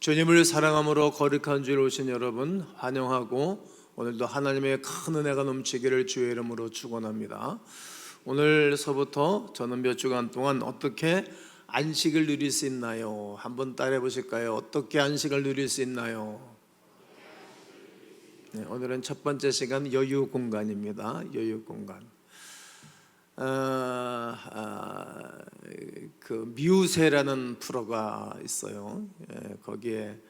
주님을 사랑함으로 거룩한 주로 오신 여러분 환영하고, 오늘도 하나님의 큰 은혜가 넘치기를 주의 이름으로 축원합니다. 오늘서부터 저는 몇 주간 동안 어떻게 안식을 누릴 수 있나요? 한번 따라해 보실까요? 어떻게 안식을 누릴 수 있나요? 네, 오늘은 첫 번째 시간 여유 공간입니다. 여유 공간. 그 미우새라는 프로가 있어요. 거기에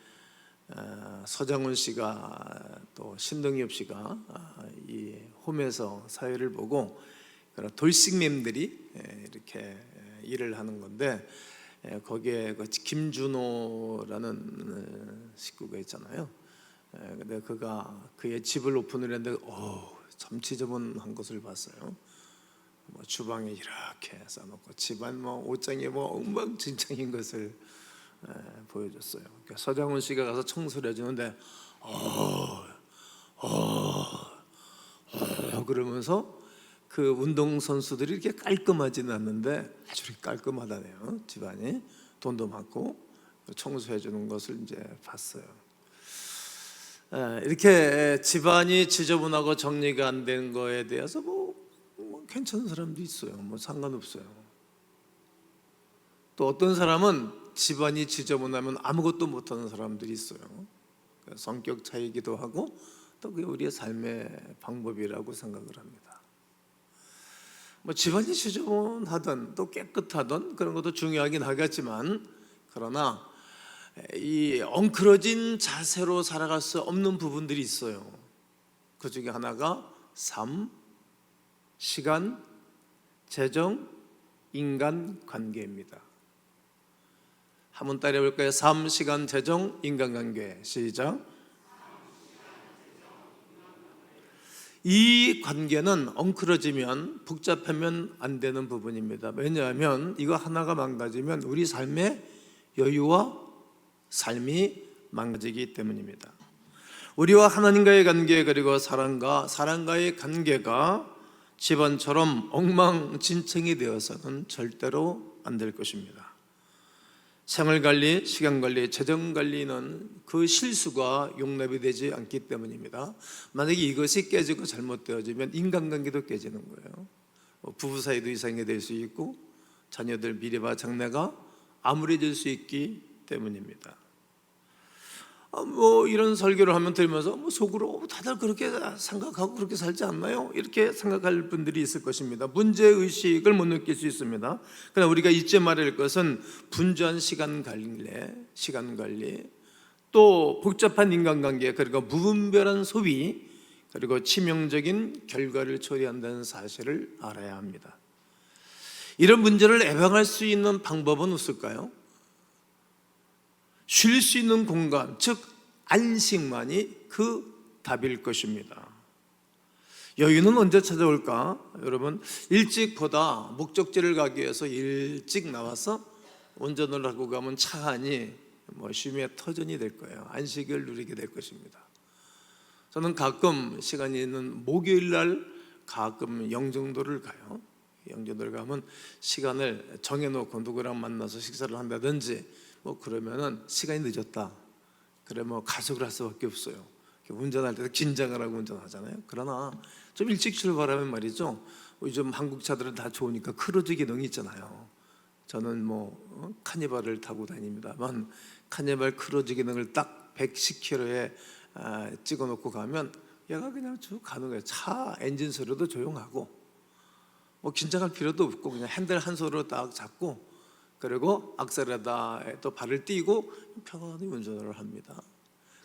서장훈 씨가 또 신동엽 씨가 이 홈에서 사회를 보고 돌싱맨들이 이렇게 일을 하는 건데, 거기에 김준호라는 식구가 있잖아요. 근데 그의 집을 오픈을 했는데 참 지저분한 것을 봤어요. 주방에 이렇게 써놓고 집안 옷장에 엉망진창인 것을 보여줬어요. 그러니까 서장훈 씨가 가서 청소를 해주는데 그러면서 그 운동선수들이 이렇게 깔끔하지는 않는데 아주 깔끔하다네요. 집안이 돈도 많고 청소해주는 것을 이제 봤어요. 이렇게 집안이 지저분하고 정리가 안 된 거에 대해서 괜찮은 사람도 있어요. 상관없어요. 또 어떤 사람은 집안이 지저분하면 아무것도 못하는 사람들이 있어요. 성격 차이기도 하고 또 그게 우리의 삶의 방법이라고 생각을 합니다. 집안이 지저분하든 또 깨끗하든 그런 것도 중요하긴 하겠지만, 그러나 이 엉클어진 자세로 살아갈 수 없는 부분들이 있어요. 그 중에 하나가 삶, 시간, 재정, 인간관계입니다. 한번 따라해 볼까요? 삶, 시간, 재정, 인간관계. 시작. 이 관계는 엉클어지면, 복잡하면 안 되는 부분입니다. 왜냐하면 이거 하나가 망가지면 우리 삶의 여유와 삶이 망가지기 때문입니다. 우리와 하나님과의 관계, 그리고 사람과의 관계가 집안처럼 엉망진창이 되어서는 절대로 안 될 것입니다. 생활관리, 시간관리, 재정관리는 그 실수가 용납이 되지 않기 때문입니다. 만약에 이것이 깨지고 잘못되어지면 인간관계도 깨지는 거예요. 부부 사이도 이상이 될 수 있고 자녀들 미래와 장래가 암울해질 수 있기 때문입니다. 이런 설교를 하면 들으면서 속으로 다들 그렇게 생각하고 그렇게 살지 않나요? 이렇게 생각할 분들이 있을 것입니다. 문제의식을 못 느낄 수 있습니다. 그러나 우리가 잊지 말아야 할 것은 분주한 시간 관리, 또 복잡한 인간관계, 그리고 무분별한 소비, 그리고 치명적인 결과를 초래한다는 사실을 알아야 합니다. 이런 문제를 예방할 수 있는 방법은 없을까요? 쉴 수 있는 공간, 즉 안식만이 그 답일 것입니다. 여유는 언제 찾아올까? 여러분, 일찍보다 목적지를 가기 위해서 일찍 나와서 운전을 하고 가면 차 안이 쉼의 터전이 될 거예요. 안식을 누리게 될 것입니다. 저는 가끔 시간이 있는 목요일 날 가끔 영종도를 가요. 영종도를 가면 시간을 정해놓고 누구랑 만나서 식사를 한다든지 그러면은 시간이 늦었다. 그래 가속을 할 수밖에 없어요. 운전할 때도 긴장을 하고 운전하잖아요. 그러나 좀 일찍 출발하면 말이죠. 요즘 한국 차들은 다 좋으니까 크루즈 기능이 있잖아요. 저는 카니발을 타고 다닙니다만, 카니발 크루즈 기능을 딱 110km에 찍어놓고 가면 얘가 그냥 쭉 가는 거예요. 차 엔진 소리도 조용하고 긴장할 필요도 없고 그냥 핸들 한 손으로 딱 잡고, 그리고 악셀에다 또 발을 띄고 편안히 운전을 합니다.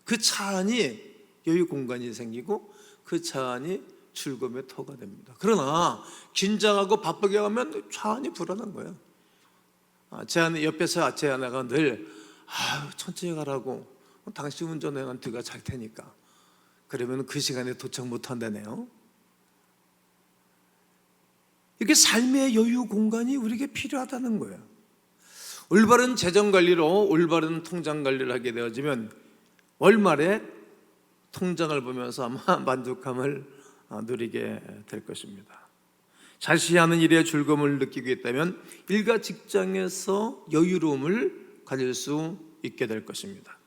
그 차 안이 여유 공간이 생기고 그 차 안이 즐거움의 터가 됩니다. 그러나 긴장하고 바쁘게 가면 차 안이 불안한 거예요. 제 옆에서 제 아내가 늘 천천히 가라고, 당신 운전해, 난 뒤가 잘 테니까. 그러면 그 시간에 도착 못 한다네요. 이렇게 삶의 여유 공간이 우리에게 필요하다는 거예요. 올바른 재정관리로 올바른 통장관리를 하게 되어지면 월말에 통장을 보면서 아마 만족감을 누리게 될 것입니다. 자신이 하는 일에 즐거움을 느끼고 있다면 일과 직장에서 여유로움을 가질 수 있게 될 것입니다.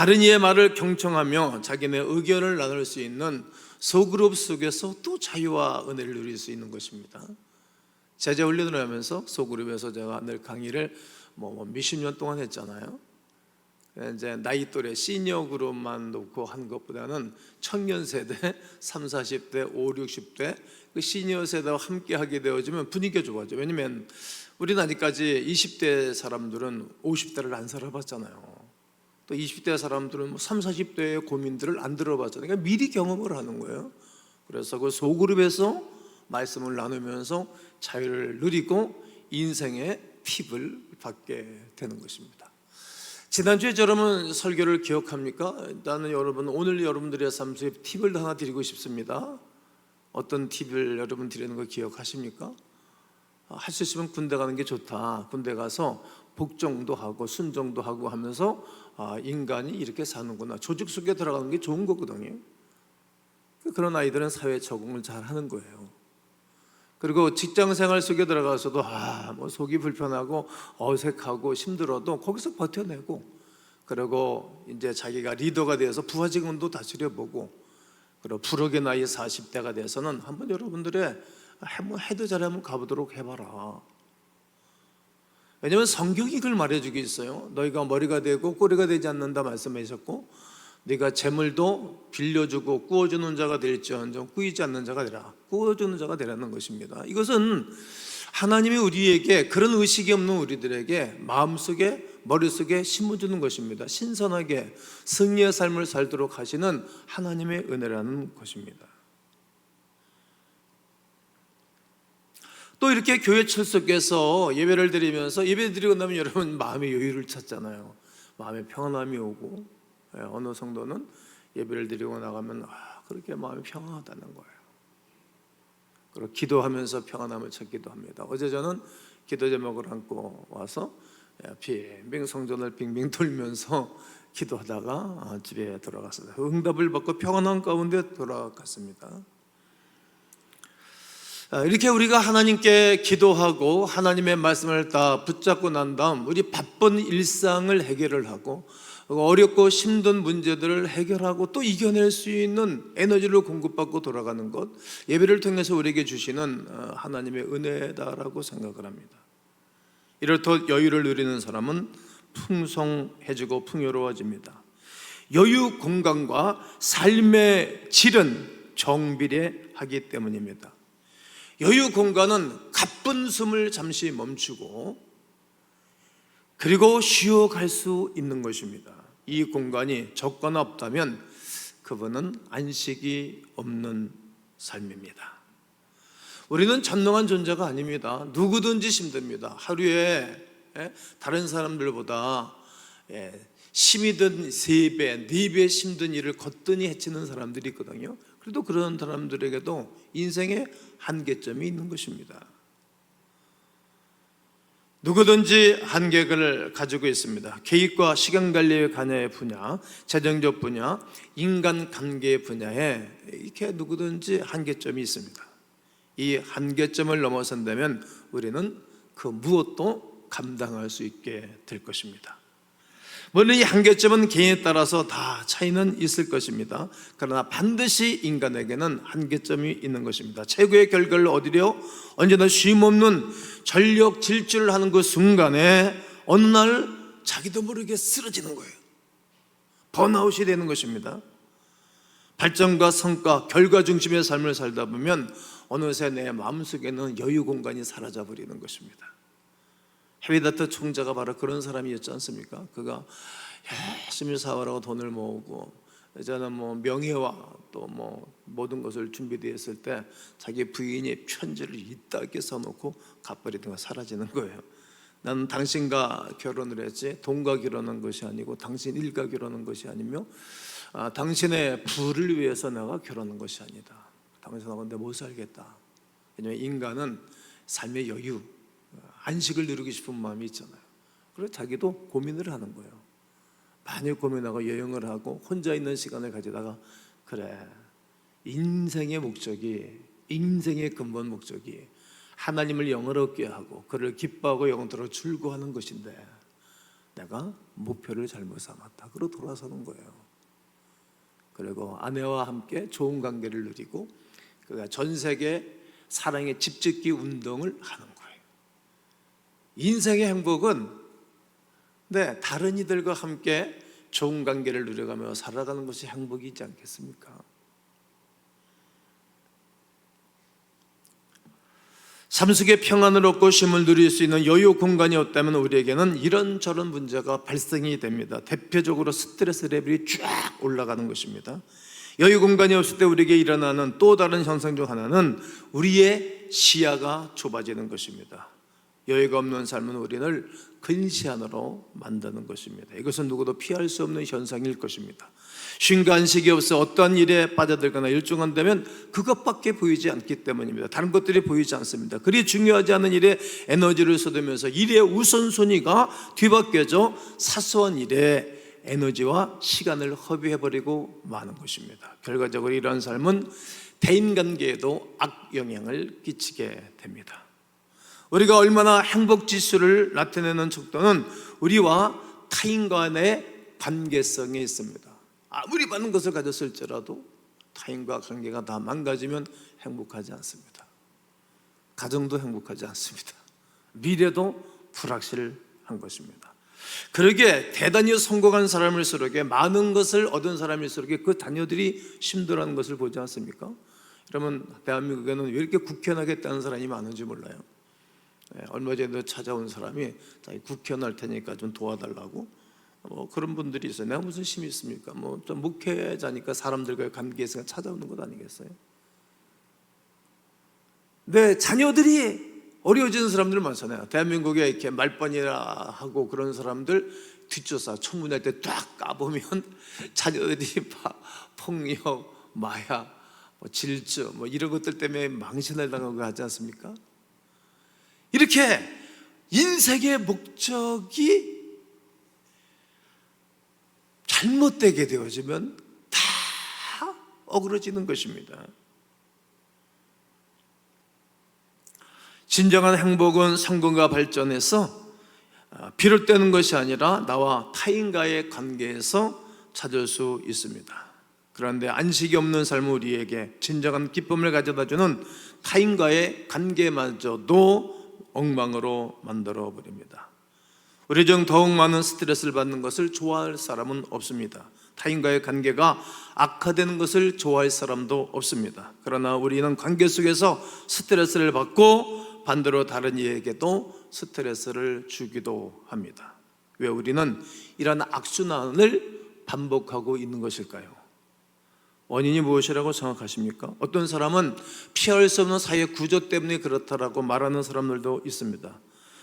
다른 이의 말을 경청하며 자기네 의견을 나눌 수 있는 소그룹 속에서 또 자유와 은혜를 누릴 수 있는 것입니다. 제자 훈련을 하면서 소그룹에서 제가 늘 강의를 몇십 년 동안 했잖아요. 이제 나이 또래 시니어 그룹만 놓고 한 것보다는 청년 세대, 30, 40대, 50, 60대 그 시니어 세대와 함께 하게 되어지면 분위기가 좋아져. 왜냐면 우리는 아직까지 20대 사람들은 50대를 안 살아봤잖아요. 또 20대 사람들은 30, 40대의 고민들을 안 들어봤잖아요. 그러니까 미리 경험을 하는 거예요. 그래서 그 소그룹에서 말씀을 나누면서 자유를 누리고 인생의 팁을 받게 되는 것입니다. 지난주에 여러분 설교를 기억합니까? 나는 여러분 오늘 여러분들의 삶 속에 팁을 하나 드리고 싶습니다. 어떤 팁을 여러분 드리는 거 기억하십니까? 할 수 있으면 군대 가는 게 좋다. 군대 가서 복종도 하고 순종도 하고 하면서 인간이 이렇게 사는구나. 조직 속에 들어가는 게 좋은 거거든요. 그런 아이들은 사회에 적응을 잘 하는 거예요. 그리고 직장 생활 속에 들어가서도 속이 불편하고 어색하고 힘들어도 거기서 버텨내고, 그리고 이제 자기가 리더가 되어서 부하 직원도 다스려보고, 그리고 부록의 나이 40대가 돼서는 한번 여러분들의 해도 잘해 한번 가보도록 해봐라. 왜냐하면 성경이 그걸 말해주고 있어요. 너희가 머리가 되고 꼬리가 되지 않는다 말씀하셨고, 네가 재물도 빌려주고 꾸어주는 자가 될지언정 꾸이지 않는 자가 되라. 꾸어주는 자가 되라는 것입니다. 이것은 하나님이 우리에게, 그런 의식이 없는 우리들에게 마음속에 머릿속에 심어주는 것입니다. 신선하게 승리의 삶을 살도록 하시는 하나님의 은혜라는 것입니다. 또 이렇게 교회 출석해서 예배를 드리면서, 예배 드리고 나면 여러분 마음의 여유를 찾잖아요. 마음의 평안함이 오고, 어느 성도는 예배를 드리고 나가면 그렇게 마음이 평안하다는 거예요. 그리고 기도하면서 평안함을 찾기도 합니다. 어제 저는 기도 제목을 안고 와서 빙빙 성전을 빙빙 돌면서 기도하다가 집에 돌아갔습니다. 응답을 받고 평안한 가운데 돌아갔습니다. 이렇게 우리가 하나님께 기도하고 하나님의 말씀을 다 붙잡고 난 다음 우리 바쁜 일상을 해결을 하고 어렵고 힘든 문제들을 해결하고 또 이겨낼 수 있는 에너지를 공급받고 돌아가는 것, 예배를 통해서 우리에게 주시는 하나님의 은혜다라고 생각을 합니다. 이렇듯 여유를 누리는 사람은 풍성해지고 풍요로워집니다. 여유 공간과 삶의 질은 정비례하기 때문입니다. 여유 공간은 가쁜 숨을 잠시 멈추고 그리고 쉬어갈 수 있는 것입니다. 이 공간이 적거나 없다면 그분은 안식이 없는 삶입니다. 우리는 전능한 존재가 아닙니다. 누구든지 힘듭니다. 하루에 다른 사람들보다 힘이 든 3배, 4배 힘든 일을 거뜬히 해치는 사람들이 있거든요. 그래도 그런 사람들에게도 인생의 한계점이 있는 것입니다. 누구든지 한계를 가지고 있습니다. 계획과 시간관리의 관여의 분야, 재정적 분야, 인간관계의 분야에 이렇게 누구든지 한계점이 있습니다. 이 한계점을 넘어선다면 우리는 그 무엇도 감당할 수 있게 될 것입니다. 물론 이 한계점은 개인에 따라서 다 차이는 있을 것입니다. 그러나 반드시 인간에게는 한계점이 있는 것입니다. 최고의 결과를 얻으려 언제나 쉼없는 전력 질주를 하는 그 순간에 어느 날 자기도 모르게 쓰러지는 거예요. 번아웃이 되는 것입니다. 발전과 성과, 결과 중심의 삶을 살다 보면 어느새 내 마음속에는 여유 공간이 사라져 버리는 것입니다. 헤비다트 총재가 바로 그런 사람이었지 않습니까? 그가 열심히 사업하고 돈을 모으고 저는 명예와 또 모든 것을 준비되었을 때 자기 부인이 편지를 이따게 써놓고 갚아버리다가 사라지는 거예요. 나는 당신과 결혼을 했지 돈과 결혼한 것이 아니고 당신 일과 결혼한 것이 아니며 당신의 부를 위해서 내가 결혼한 것이 아니다. 당신하고 내가 못 살겠다. 왜냐하면 인간은 삶의 여유, 안식을 누리고 싶은 마음이 있잖아요. 그래서 자기도 고민을 하는 거예요. 많이 고민하고 여행을 하고 혼자 있는 시간을 가지다가 그래, 인생의 목적이, 인생의 근본 목적이 하나님을 영화롭게 하고 그를 기뻐하고 영원토록 즐거워하는 것인데 내가 목표를 잘못 삼았다. 그러고 돌아서는 거예요. 그리고 아내와 함께 좋은 관계를 누리고 그가 전 세계 사랑의 집짓기 운동을 하는 거예요. 인생의 행복은 다른 이들과 함께 좋은 관계를 누려가며 살아가는 것이 행복이지 않겠습니까? 삶 속에 평안을 얻고 쉼을 누릴 수 있는 여유 공간이 없다면 우리에게는 이런저런 문제가 발생이 됩니다. 대표적으로 스트레스 레벨이 쫙 올라가는 것입니다. 여유 공간이 없을 때 우리에게 일어나는 또 다른 현상 중 하나는 우리의 시야가 좁아지는 것입니다. 여유가 없는 삶은 우리를 근시안으로 만드는 것입니다. 이것은 누구도 피할 수 없는 현상일 것입니다. 쉼과 안식이 없어 어떠한 일에 빠져들거나 일중한다면 그것밖에 보이지 않기 때문입니다. 다른 것들이 보이지 않습니다. 그리 중요하지 않은 일에 에너지를 쏟으면서 일의 우선순위가 뒤바뀌어져 사소한 일에 에너지와 시간을 허비해버리고 마는 것입니다. 결과적으로 이러한 삶은 대인관계에도 악영향을 끼치게 됩니다. 우리가 얼마나 행복지수를 나타내는 척도는 우리와 타인 간의 관계성에 있습니다. 아무리 많은 것을 가졌을지라도 타인과 관계가 다 망가지면 행복하지 않습니다. 가정도 행복하지 않습니다. 미래도 불확실한 것입니다. 그러기에 대단히 성공한 사람일수록 많은 것을 얻은 사람일수록 그 자녀들이 힘들어하는 것을 보지 않습니까? 여러분, 대한민국에는 왜 이렇게 국회의원하겠다는 사람이 많은지 몰라요. 얼마 전에도 찾아온 사람이 자기 국회의원 할 테니까 좀 도와달라고 그런 분들이 있어요. 내가 무슨 힘이 있습니까? 좀 목회자니까 사람들과의 관계에서 찾아오는 것 아니겠어요? 네, 자녀들이 어려워지는 사람들 많잖아요. 대한민국에 이렇게 말번이라 하고 그런 사람들 뒷조사 청문회 때 딱 까보면 자녀들이 폭력, 마약, 질주 이런 것들 때문에 망신을 당하고 하지 않습니까? 이렇게 인생의 목적이 잘못되게 되어지면 다 어그러지는 것입니다. 진정한 행복은 성공과 발전에서 비롯되는 것이 아니라 나와 타인과의 관계에서 찾을 수 있습니다. 그런데 안식이 없는 삶은 우리에게 진정한 기쁨을 가져다주는 타인과의 관계마저도 엉망으로 만들어 버립니다. 우리 중 더욱 많은 스트레스를 받는 것을 좋아할 사람은 없습니다. 타인과의 관계가 악화되는 것을 좋아할 사람도 없습니다. 그러나 우리는 관계 속에서 스트레스를 받고 반대로 다른 이에게도 스트레스를 주기도 합니다. 왜 우리는 이런 악순환을 반복하고 있는 것일까요? 원인이 무엇이라고 생각하십니까? 어떤 사람은 피할 수 없는 사회 구조 때문에 그렇다라고 말하는 사람들도 있습니다.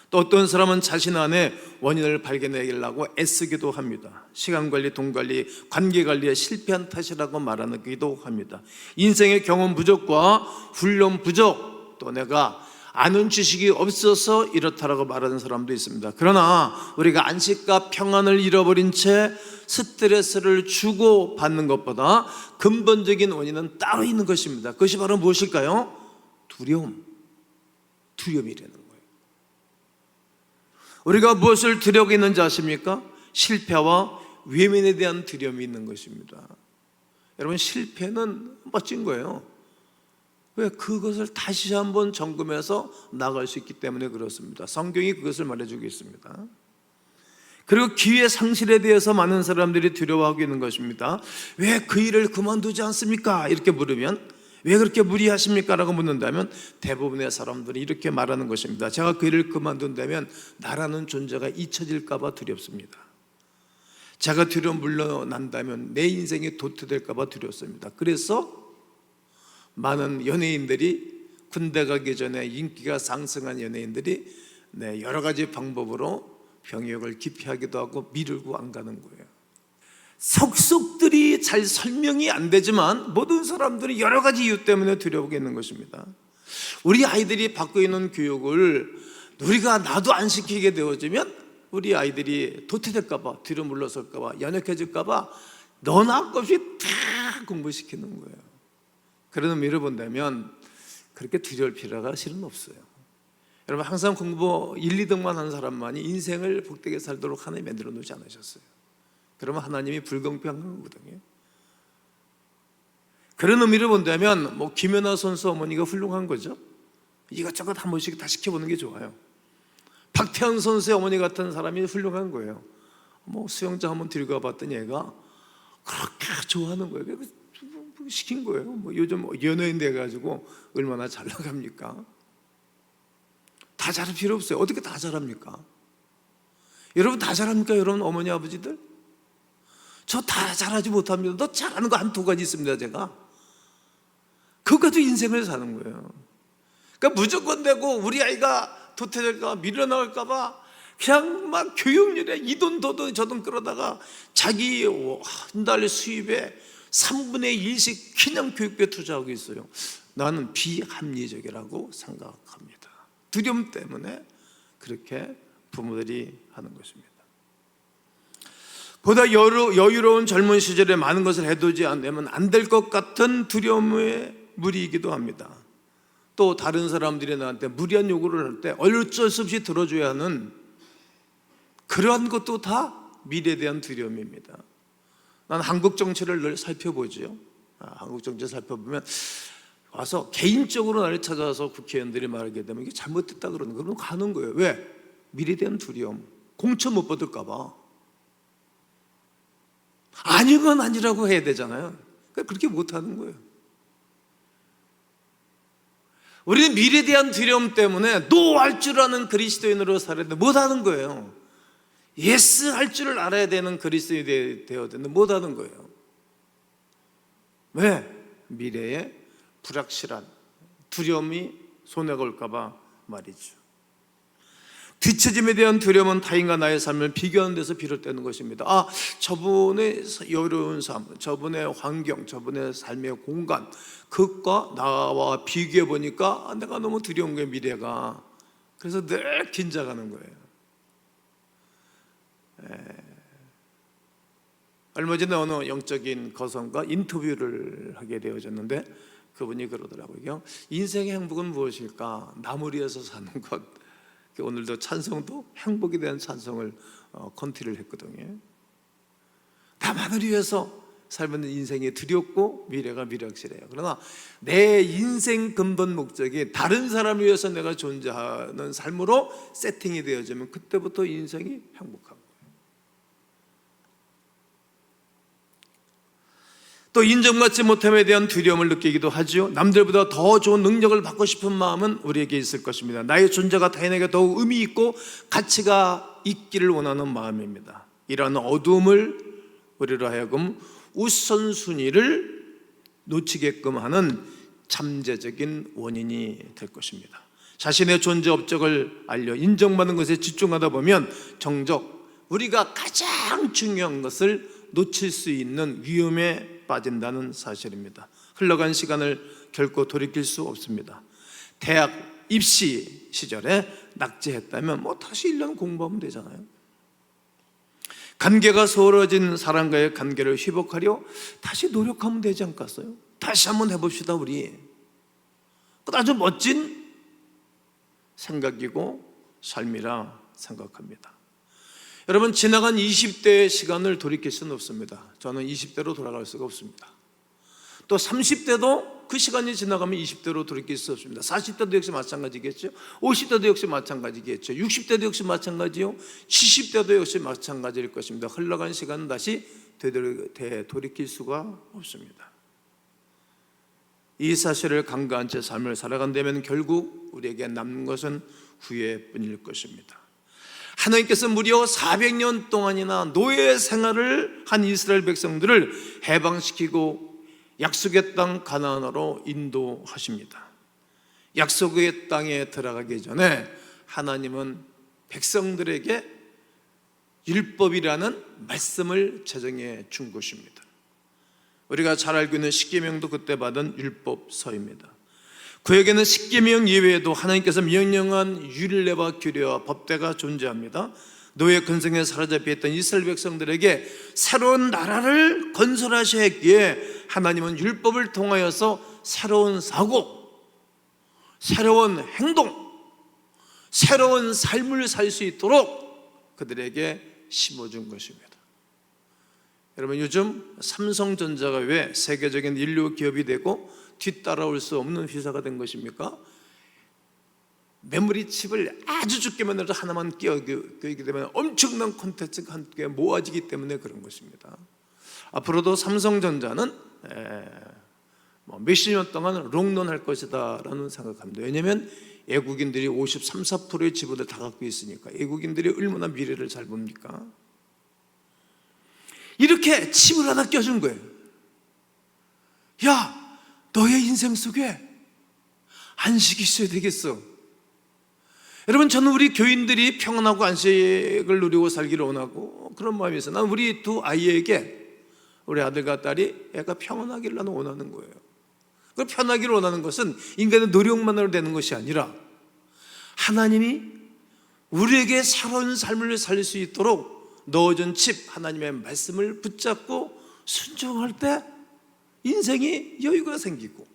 또 어떤 사람은 자신 안에 원인을 발견하려고 애쓰기도 합니다. 시간관리, 돈관리, 관계관리에 실패한 탓이라고 말하기도 합니다. 인생의 경험 부족과 훈련 부족, 또 내가 아는 지식이 없어서 이렇다라고 말하는 사람도 있습니다. 그러나 우리가 안식과 평안을 잃어버린 채 스트레스를 주고 받는 것보다 근본적인 원인은 따로 있는 것입니다. 그것이 바로 무엇일까요? 두려움이라는 거예요. 우리가 무엇을 두려워 있는지 아십니까? 실패와 외면에 대한 두려움이 있는 것입니다. 여러분, 실패는 멋진 거예요. 왜? 그것을 다시 한번 점검해서 나갈 수 있기 때문에 그렇습니다. 성경이 그것을 말해주고 있습니다. 그리고 기회 상실에 대해서 많은 사람들이 두려워하고 있는 것입니다. 왜 그 일을 그만두지 않습니까? 이렇게 물으면, 왜 그렇게 무리하십니까? 라고 묻는다면 대부분의 사람들이 이렇게 말하는 것입니다. 제가 그 일을 그만둔다면 나라는 존재가 잊혀질까 봐 두렵습니다. 제가 뒤로 물러난다면 내 인생이 도태될까 봐 두렵습니다. 그래서 많은 연예인들이, 군대 가기 전에 인기가 상승한 연예인들이 여러 가지 방법으로 병역을 기피하기도 하고 미루고 안 가는 거예요. 속속들이 잘 설명이 안 되지만 모든 사람들이 여러 가지 이유 때문에 두려워하고 있는 것입니다. 우리 아이들이 받고 있는 교육을 우리가 나도 안 시키게 되어지면 우리 아이들이 도태될까 봐, 뒤로 물러설까 봐, 연약해질까 봐 너나 할 것 없이 다 공부시키는 거예요. 그러는 여러분들면 그렇게 두려울 필요가 실은 없어요. 여러분 항상 공부 1, 2등만 한 사람만이 인생을 복되게 살도록 하나님 만들어 놓지 않으셨어요. 그러면 하나님이 불공평한 거거든요. 그런 의미를 본다면 김연아 선수 어머니가 훌륭한 거죠. 이것저것 한 번씩 다 시켜보는 게 좋아요. 박태환 선수의 어머니 같은 사람이 훌륭한 거예요. 수영장 한번 들고 와봤더니 얘가 그렇게 좋아하는 거예요. 그래서 시킨 거예요. 요즘 연예인 돼가지고 얼마나 잘 나갑니까? 다 잘할 필요 없어요. 어떻게 다 잘합니까? 여러분 다 잘합니까? 여러분 어머니 아버지들? 저 다 잘하지 못합니다. 너 잘하는 거 한 두 가지 있습니다. 제가 그거 가지고 인생을 사는 거예요. 그러니까 무조건 되고 우리 아이가 도태될까 밀려나갈까 봐 그냥 막 교육률에 이 돈 저 돈 끌어다가 자기 한 달 수입의 3분의 1씩 그냥 교육비에 투자하고 있어요. 나는 비합리적이라고 생각합니다. 두려움 때문에 그렇게 부모들이 하는 것입니다. 보다 여유로운 젊은 시절에 많은 것을 해두지 않으면 안 될 것 같은 두려움의 무리이기도 합니다. 또 다른 사람들이 나한테 무리한 요구를 할 때 어쩔 수 없이 들어줘야 하는 그러한 것도 다 미래에 대한 두려움입니다. 난 한국 정치를 늘 살펴보죠. 한국 정치 살펴보면 와서 개인적으로 나를 찾아와서 국회의원들이 말하게 되면 이게 잘못됐다 그러는 거 그러면 가는 거예요. 왜? 미래에 대한 두려움. 공천 못 받을까 봐. 아니면 아니라고 해야 되잖아요. 그렇게 못하는 거예요. 우리는 미래에 대한 두려움 때문에 노 할 줄 아는 그리스도인으로 살아야 되는데 못하는 거예요. 예스 할 줄을 알아야 되는 그리스도인이 되어야 되는데 못하는 거예요. 왜? 미래에 불확실한 두려움이 손에 걸까 봐 말이죠. 뒤처짐에 대한 두려움은 타인과 나의 삶을 비교하는 데서 비롯되는 것입니다. 저분의 여유로운 삶, 저분의 환경, 저분의 삶의 공간, 그것과 나와 비교해 보니까 내가 너무 두려운 거예요, 미래가. 그래서 늘 긴장하는 거예요. 얼마 전에 어느 영적인 거성과 인터뷰를 하게 되어졌는데 그분이 그러더라고요. 인생의 행복은 무엇일까? 나무를 위해서 사는 것. 오늘도 찬송도 행복에 대한 찬송을 컨티를 했거든요. 나만을 위해서 살면 인생이 두렵고 미래가 미력실해요. 그러나 내 인생 근본 목적이 다른 사람을 위해서 내가 존재하는 삶으로 세팅이 되어지면 그때부터 인생이 행복한 거예요. 또 인정받지 못함에 대한 두려움을 느끼기도 하죠. 남들보다 더 좋은 능력을 받고 싶은 마음은 우리에게 있을 것입니다. 나의 존재가 타인에게 더욱 의미 있고 가치가 있기를 원하는 마음입니다. 이러한 어두움을 우리로 하여금 우선순위를 놓치게끔 하는 잠재적인 원인이 될 것입니다. 자신의 존재 업적을 알려 인정받는 것에 집중하다 보면 정적 우리가 가장 중요한 것을 놓칠 수 있는 위험에 빠진다는 사실입니다. 흘러간 시간을 결코 돌이킬 수 없습니다. 대학 입시 시절에 낙제했다면 다시 1년 공부하면 되잖아요. 관계가 소홀해진 사람과의 관계를 회복하려 다시 노력하면 되지 않겠어요? 다시 한번 해봅시다 우리. 아주 멋진 생각이고 삶이라 생각합니다. 여러분 지나간 20대의 시간을 돌이킬 수는 없습니다. 저는 20대로 돌아갈 수가 없습니다. 또 30대도 그 시간이 지나가면 20대로 돌이킬 수 없습니다. 40대도 역시 마찬가지겠죠. 50대도 역시 마찬가지겠죠. 60대도 역시 마찬가지요. 70대도 역시 마찬가지일 것입니다. 흘러간 시간은 다시 되돌이킬 수가 없습니다. 이 사실을 간과한 채 삶을 살아간다면 결국 우리에게 남는 것은 후회뿐일 것입니다. 하나님께서 무려 400년 동안이나 노예 생활을 한 이스라엘 백성들을 해방시키고 약속의 땅 가나안으로 인도하십니다. 약속의 땅에 들어가기 전에 하나님은 백성들에게 율법이라는 말씀을 제정해 준 것입니다. 우리가 잘 알고 있는 십계명도 그때 받은 율법서입니다. 그에게는 십계명 이외에도 하나님께서 명령한 율례와 규례와 법대가 존재합니다. 노예 근성에 사로잡혀 있던 이스라엘 백성들에게 새로운 나라를 건설하셔야 했기에 하나님은 율법을 통하여서 새로운 사고, 새로운 행동, 새로운 삶을 살 수 있도록 그들에게 심어준 것입니다. 여러분, 요즘 삼성전자가 왜 세계적인 인류 기업이 되고 뒤따라올 수 없는 회사가 된 것입니까? 메모리 칩을 아주 적게 만들어서 하나만 끼우게 되면 엄청난 콘텐츠가 함께 모아지기 때문에 그런 것입니다. 앞으로도 삼성전자는 몇십 년 동안 롱런할 것이다 라는 생각합니다. 왜냐하면 외국인들이 53, 4%의 지분을 다 갖고 있으니까. 외국인들이 얼마나 미래를 잘 봅니까? 이렇게 칩을 하나 껴준 거예요. 야, 너의 인생 속에 안식이 있어야 되겠어. 여러분, 저는 우리 교인들이 평안하고 안식을 누리고 살기를 원하고 그런 마음이 있어요. 난 우리 두 아이에게, 우리 아들과 딸이 애가 평안하기를 나는 원하는 거예요. 그 편하기를 원하는 것은 인간의 노력만으로 되는 것이 아니라 하나님이 우리에게 새로운 삶을 살 수 있도록 넣어준 칩, 하나님의 말씀을 붙잡고 순종할 때 인생이 여유가 생기고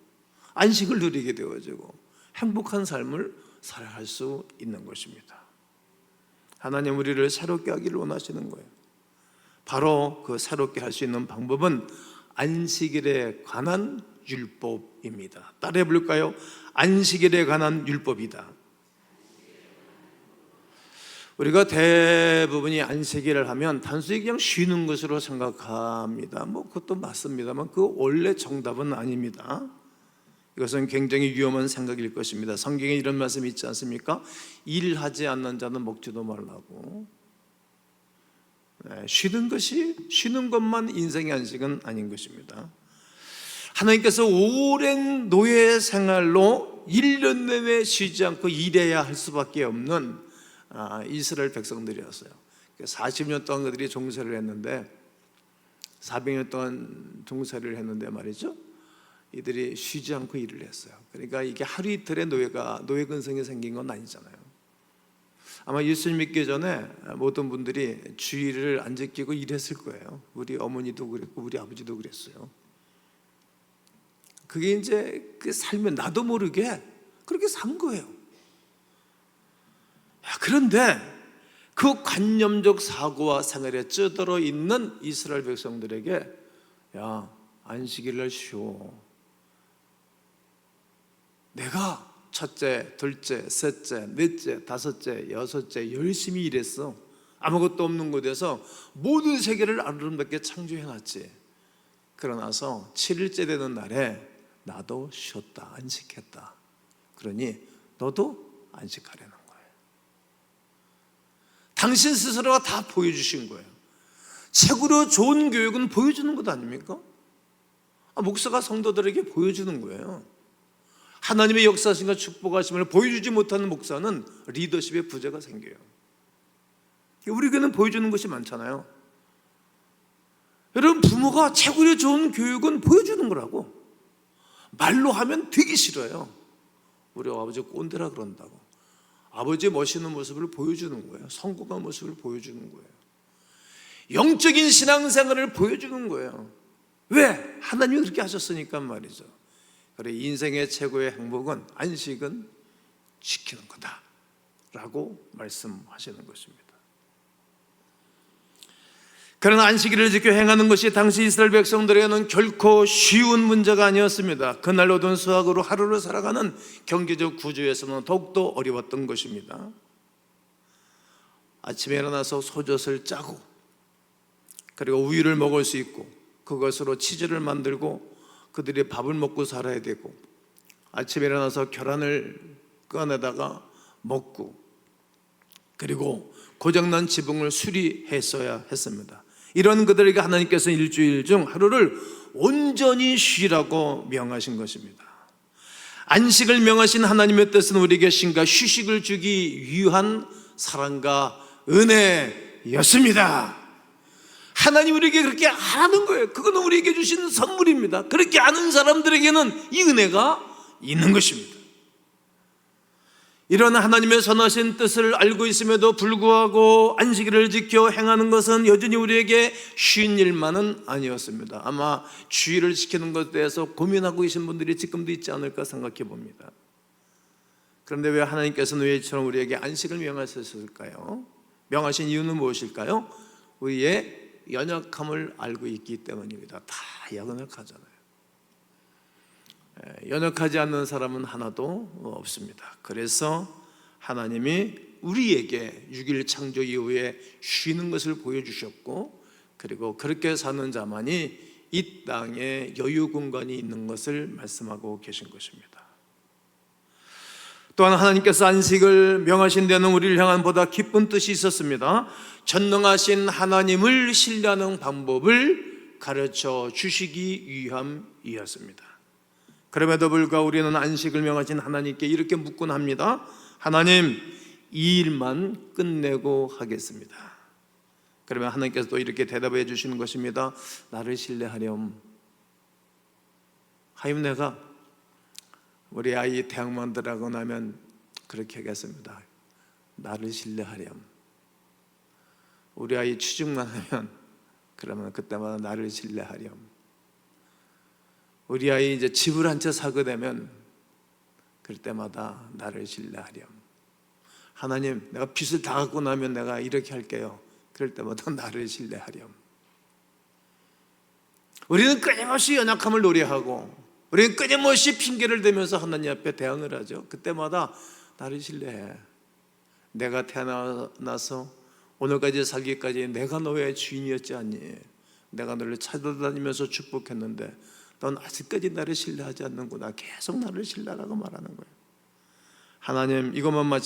안식을 누리게 되어지고 행복한 삶을 살아갈 수 있는 것입니다. 하나님 우리를 새롭게 하기를 원하시는 거예요. 바로 그 새롭게 할 수 있는 방법은 안식일에 관한 율법입니다. 따라해 볼까요? 안식일에 관한 율법이다. 우리가 대부분이 안식일을 하면 단순히 그냥 쉬는 것으로 생각합니다. 그것도 맞습니다만 그 원래 정답은 아닙니다. 이것은 굉장히 위험한 생각일 것입니다. 성경에 이런 말씀이 있지 않습니까? 일하지 않는 자는 먹지도 말라고. 쉬는 것만 인생의 안식은 아닌 것입니다. 하나님께서 오랜 노예 생활로 1년 내내 쉬지 않고 일해야 할 수밖에 없는 이스라엘 백성들이었어요. 40년 동안 그들이 종살이를 했는데, 400년 동안 종살이를 했는데 말이죠, 이들이 쉬지 않고 일을 했어요. 그러니까 이게 하루 이틀의 노예 근성이 생긴 건 아니잖아요. 아마 예수님 믿기 전에 모든 분들이 주일을 안 지키고 일했을 거예요. 우리 어머니도 그랬고 우리 아버지도 그랬어요. 그게 이제 그 삶에 나도 모르게 그렇게 산 거예요. 그런데 그 관념적 사고와 생활에 쩌들어 있는 이스라엘 백성들에게, 야, 안식일날 쉬어. 내가 첫째, 둘째, 셋째, 넷째, 다섯째, 여섯째 열심히 일했어. 아무것도 없는 곳에서 모든 세계를 아름답게 창조해놨지. 그러나서 7일째 되는 날에 나도 쉬었다, 안식했다. 그러니 너도 안식하려는 거예요. 당신 스스로가 다 보여주신 거예요. 최고로 좋은 교육은 보여주는 것 아닙니까? 목사가 성도들에게 보여주는 거예요. 하나님의 역사하심과 축복하심을 보여주지 못하는 목사는 리더십의 부재가 생겨요. 우리 교회는 보여주는 것이 많잖아요. 여러분, 부모가 최고로 좋은 교육은 보여주는 거라고. 말로 하면 되게 싫어요. 우리 아버지 꼰대라 그런다고. 아버지의 멋있는 모습을 보여주는 거예요. 성공한 모습을 보여주는 거예요. 영적인 신앙생활을 보여주는 거예요. 왜? 하나님이 그렇게 하셨으니까 말이죠. 그래, 인생의 최고의 행복은 안식은 지키는 거다 라고 말씀하시는 것입니다. 그러나 안식일을 지켜 행하는 것이 당시 이스라엘 백성들에게는 결코 쉬운 문제가 아니었습니다. 그날 얻은 수확으로 하루를 살아가는 경제적 구조에서는 더욱더 어려웠던 것입니다. 아침에 일어나서 소젖을 짜고, 그리고 우유를 먹을 수 있고, 그것으로 치즈를 만들고 그들이 밥을 먹고 살아야 되고, 아침에 일어나서 계란을 꺼내다가 먹고, 그리고 고장난 지붕을 수리했어야 했습니다. 이런 그들에게 하나님께서 일주일 중 하루를 온전히 쉬라고 명하신 것입니다. 안식을 명하신 하나님의 뜻은 우리에게 쉼과 휴식을 주기 위한 사랑과 은혜였습니다. 하나님 우리에게 그렇게 하라는 거예요. 그거는 우리에게 주신 선물입니다. 그렇게 아는 사람들에게는 이 은혜가 있는 것입니다. 이런 하나님의 선하신 뜻을 알고 있음에도 불구하고 안식일을 지켜 행하는 것은 여전히 우리에게 쉬운 일만은 아니었습니다. 아마 주일을 지키는 것에 대해서 고민하고 계신 분들이 지금도 있지 않을까 생각해 봅니다. 그런데 왜 하나님께서는 왜 이처럼 우리에게 안식을 명하셨을까요? 명하신 이유는 무엇일까요? 우리의 연약함을 알고 있기 때문입니다. 다 연약하잖아요. 연약하지 않는 사람은 하나도 없습니다. 그래서 하나님이 우리에게 6일 창조 이후에 쉬는 것을 보여주셨고, 그리고 그렇게 사는 자만이 이 땅에 여유 공간이 있는 것을 말씀하고 계신 것입니다. 또한 하나님께서 안식을 명하신 데는 우리를 향한 보다 깊은 뜻이 있었습니다. 전능하신 하나님을 신뢰하는 방법을 가르쳐 주시기 위함이었습니다. 그럼에도 불구하고 우리는 안식을 명하신 하나님께 이렇게 묻곤 합니다. 하나님, 이 일만 끝내고 하겠습니다. 그러면 하나님께서 또 이렇게 대답해 주시는 것입니다. 나를 신뢰하렴. 하임 내가 우리 아이 대학만 들어가고 나면 그렇게 하겠습니다. 나를 신뢰하렴. 우리 아이 취직만 하면 그러면 그때마다 나를 신뢰하렴. 우리 아이 이제 집을 한 채 사게 되면 그럴 때마다 나를 신뢰하렴. 하나님, 내가 빚을 다 갚고 나면 내가 이렇게 할게요. 그럴 때마다 나를 신뢰하렴. 우리는 끊임없이 연약함을 노래하고, 우리는 끊임없이 핑계를 대면서 하나님 앞에 대항을 하죠. 그때마다 나를 신뢰해. 내가 태어나서 오늘까지 살기까지 내가 너의 주인이었지 않니? 내가 너를 찾아다니면서 축복했는데 넌 아직까지 나를 신뢰하지 않는구나. 계속 나를 신뢰하라고 말하는 거예요. 하나님, 이것만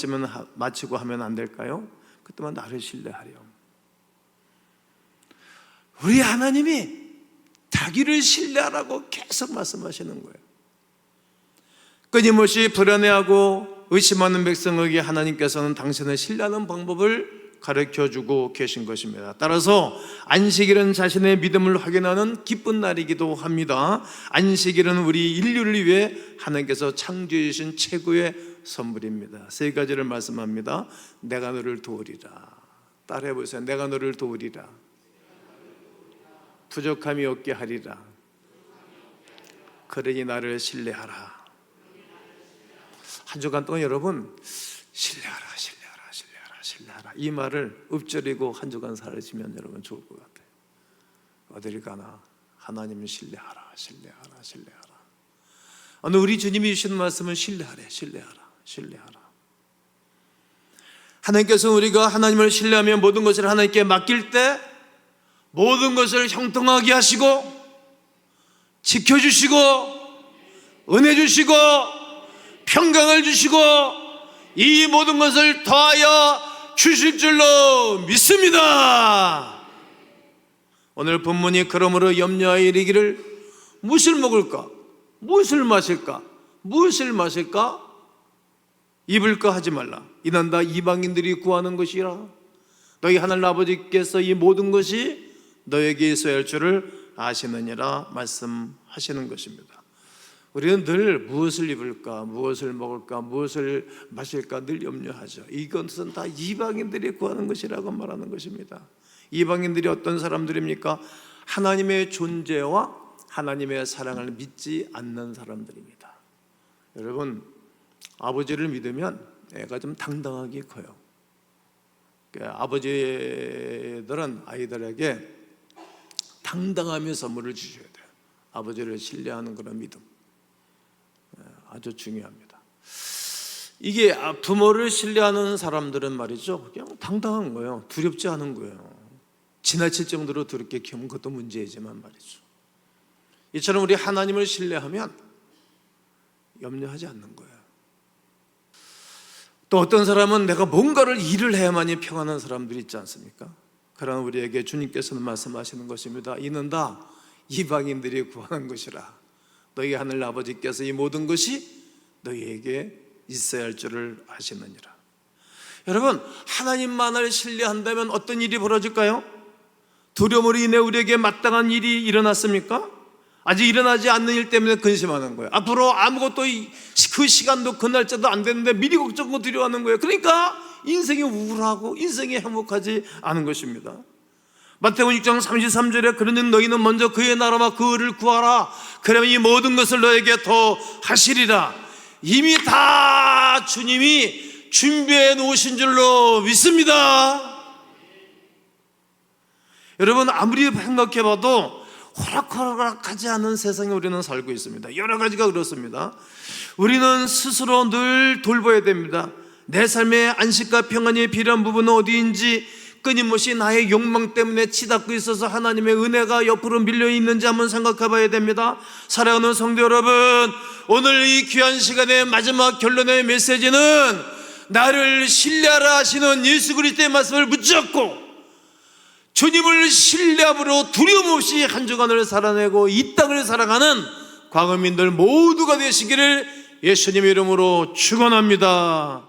마치고 하면 안 될까요? 그때만 나를 신뢰하렴. 우리 하나님이 자기를 신뢰하라고 계속 말씀하시는 거예요. 끊임없이 불안해하고 의심하는 백성에게 하나님께서는 당신을 신뢰하는 방법을 가르쳐주고 계신 것입니다. 따라서 안식일은 자신의 믿음을 확인하는 기쁜 날이기도 합니다. 안식일은 우리 인류를 위해 하나님께서 창조해 주신 최고의 선물입니다. 세 가지를 말씀합니다. 내가 너를 도우리라. 따라해 보세요. 내가 너를 도우리라. 부족함이 없게 하리라. 그러니 나를 신뢰하라. 한 주간 동안 여러분 신뢰하라, 신뢰하라, 신뢰하라, 신뢰하라 이 말을 읊조리고 한 주간 살으시면 여러분 좋을 것 같아요. 어디를 가나 하나님을 신뢰하라, 신뢰하라, 신뢰하라. 오늘 우리 주님이 주시는 말씀은 신뢰하래, 신뢰하라, 신뢰하라. 하나님께서 우리가 하나님을 신뢰하며 모든 것을 하나님께 맡길 때 모든 것을 형통하게 하시고 지켜주시고 은혜 주시고 평강을 주시고 이 모든 것을 더하여 주실 줄로 믿습니다. 오늘 본문이 그러므로 염려하여 이르기를 무엇을 먹을까? 무엇을 마실까? 무엇을 마실까? 입을까 하지 말라. 이는 다 이방인들이 구하는 것이라. 너희 하늘 아버지께서 이 모든 것이 너에게 있어야 할 줄을 아시느니라 말씀하시는 것입니다. 우리는 늘 무엇을 입을까, 무엇을 먹을까, 무엇을 마실까 늘 염려하죠. 이것은 다 이방인들이 구하는 것이라고 말하는 것입니다. 이방인들이 어떤 사람들입니까? 하나님의 존재와 하나님의 사랑을 믿지 않는 사람들입니다. 여러분, 아버지를 믿으면 애가 좀 당당하게 커요. 아버지들은 아이들에게 당당하며 선물을 주셔야 돼요. 아버지를 신뢰하는 그런 믿음 아주 중요합니다. 이게 부모를 신뢰하는 사람들은 말이죠, 그냥 당당한 거예요. 두렵지 않은 거예요. 지나칠 정도로 두렵게 키우면 그것도 문제이지만 말이죠. 이처럼 우리 하나님을 신뢰하면 염려하지 않는 거예요. 또 어떤 사람은 내가 뭔가를 일을 해야만이 평안한 사람들이 있지 않습니까? 그러나 우리에게 주님께서는 말씀하시는 것입니다. 이는 다 이방인들이 구하는 것이라. 너희 하늘 아버지께서 이 모든 것이 너희에게 있어야 할 줄을 아시느니라. 여러분, 하나님만을 신뢰한다면 어떤 일이 벌어질까요? 두려움으로 인해 우리에게 마땅한 일이 일어났습니까? 아직 일어나지 않는 일 때문에 근심하는 거예요. 앞으로 아무것도 그 시간도 그 날짜도 안 됐는데 미리 걱정하고 두려워하는 거예요. 그러니까 인생이 우울하고 인생이 행복하지 않은 것입니다. 마태복음 6장 33절에 그러는 너희는 먼저 그의 나라와 그 의를 구하라. 그러면 이 모든 것을 너에게 더 하시리라. 이미 다 주님이 준비해 놓으신 줄로 믿습니다. 여러분, 아무리 생각해 봐도 호락호락하지 않은 세상에 우리는 살고 있습니다. 여러 가지가 그렇습니다. 우리는 스스로 늘 돌봐야 됩니다. 내 삶의 안식과 평안이 필요한 부분은 어디인지, 끊임없이 나의 욕망 때문에 치닫고 있어서 하나님의 은혜가 옆으로 밀려 있는지 한번 생각해 봐야 됩니다. 사랑하는 성도 여러분, 오늘 이 귀한 시간의 마지막 결론의 메시지는 나를 신뢰하라 하시는 예수 그리스도의 말씀을 붙잡고 주님을 신뢰함으로 두려움 없이 한 주간을 살아내고 이 땅을 살아가는 광음민들 모두가 되시기를 예수님의 이름으로 축원합니다.